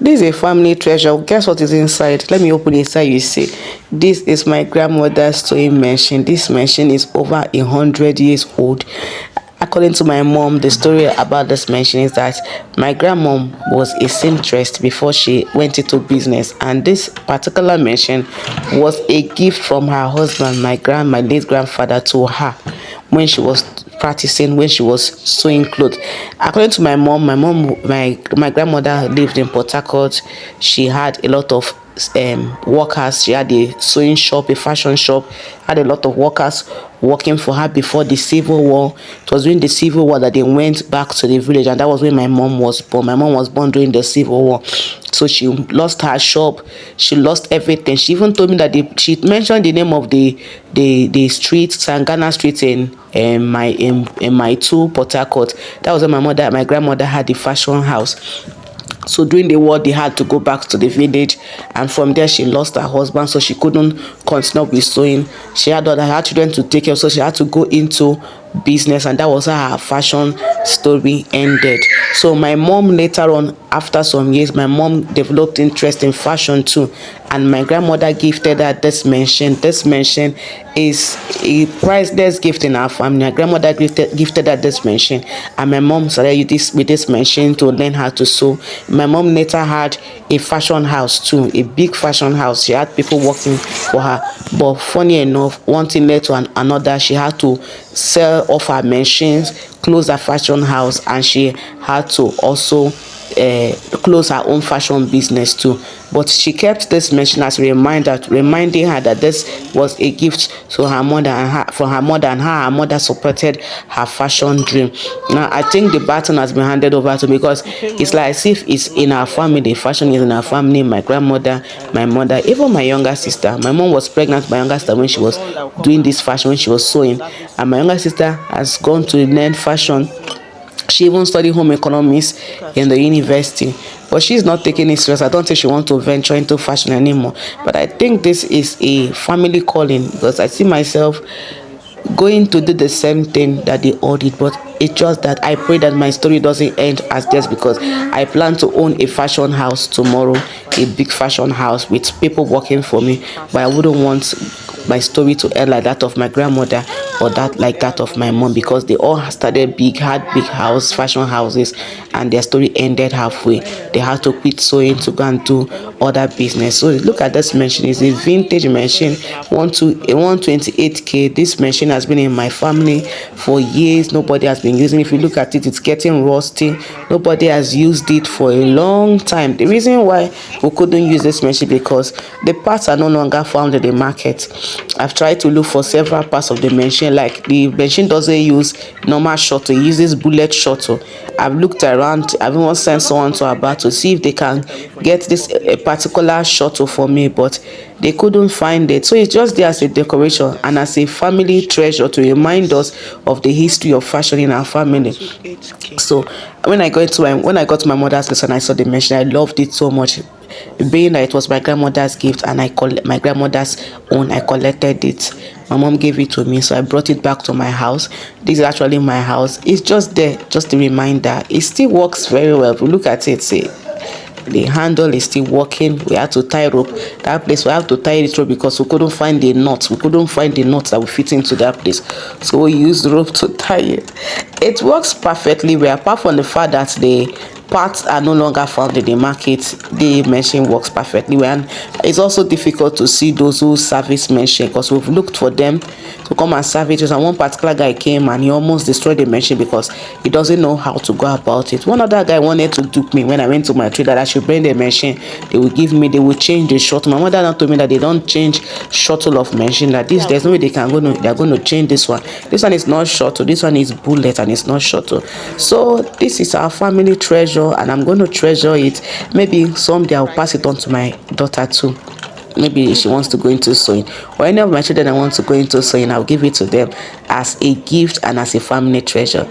This is a family treasure. Guess what is inside? Let me open it inside. You see, this is my grandmother's sewing machine. This machine is over 100 years old. According to my mom, the story about this machine is that my grandmom was a seamstress before she went into business, and this particular machine was a gift from her husband, my late grandfather, to her when she was practicing, when she was sewing clothes. According to my grandmother lived in Port Harcourt. She had a lot of workers. She had a sewing shop, a fashion shop, had a lot of workers working for her before the Civil War. It was during the Civil War that they went back to the village, and that was when my mom was born. My mom was born during the Civil War. So she lost her shop, she lost everything. She even told me that she mentioned the name of the street, Sangana Street, in my two Port Harcourt. That was when my grandmother had the fashion house. So during the war, they had to go back to the village, and from there she lost her husband, so she couldn't continue with sewing. She had other children to take care of, so she had to go into business, and that was how her fashion story ended. So my mom later on, after some years, my mom developed interest in fashion too, and my grandmother gifted her this machine. This machine is a priceless gift in our family. My grandmother gifted her this machine, and my mom started with this machine to learn how to sew. My mom later had a fashion house too, a big fashion house. She had people working for her, but funny enough, one thing led to another. She had to sell off her machines, close her fashion house, and she had to also close her own fashion business too. But she kept this machine as a reminder, reminding her that this was a gift to her mother, and from her mother, and how her mother supported her fashion dream. Now I think the baton has been handed over to me, because it's like as if it's in our family. Fashion is in our family. My grandmother, my mother, even my younger sister. My mom was pregnant with my younger sister when she was doing this fashion, when she was sewing, and my younger sister has gone to learn fashion. She even studied home economics in the university, but she's not taking it serious. I don't think she wants to venture into fashion anymore. But I think this is a family calling, because I see myself going to do the same thing that they all did. But it's just that I pray that my story doesn't end as this, because I plan to own a fashion house tomorrow, a big fashion house with people working for me. But I wouldn't want my story to end like that of my grandmother, or that like that of my mom, because they all started big, had big house, fashion houses, and their story ended halfway. They had to quit sewing to go and do other business. So look at this machine. It's a vintage machine, 128k. This machine has been in my family for years. Nobody has been using it. If you look at it, it's getting rusty. Nobody has used it for a long time. The reason why we couldn't use this machine, because the parts are no longer found in the market. I've tried to look for several parts of the machine. Like, the machine doesn't use normal shuttle, it uses bullet shuttle. I've looked around. I've even sent someone to Aba to see if they can get this a particular shuttle for me, but they couldn't find it. So it's just there as a decoration and as a family treasure to remind us of the history of fashion in our family. So when I got to my mother's place and I saw the machine, I loved it so much. Being that it was my grandmother's gift, and my grandmother's own, I collected it. My mom gave it to me, so I brought it back to my house. This is actually my house. It's just there, just a reminder. It still works very well. If you look at it, see, the handle is still working. We had to tie rope. That place we have to tie it rope, because we couldn't find the nuts. We couldn't find the nuts that would fit into that place, so we used rope to tie it. It works perfectly well, apart from the fact that the parts are no longer found in the market. The machine works perfectly well, and it's also difficult to see those who service machine, because we've looked for them to come and service us, and one particular guy came and he almost destroyed the machine because he doesn't know how to go about it. One other guy wanted to dupe me when I went to my trade, that I should bring the machine. They will change the shuttle. My mother now told me that they don't change shuttle of machine, that there's no way they're going to change this one. This one is not shuttle, this one is bullet, and it's not shuttle. So this is our family treasure, and I'm going to treasure it. Maybe someday I'll pass it on to my daughter too. Maybe she wants to go into sewing, or any of my children that want to go into sewing, I'll give it to them as a gift and as a family treasure.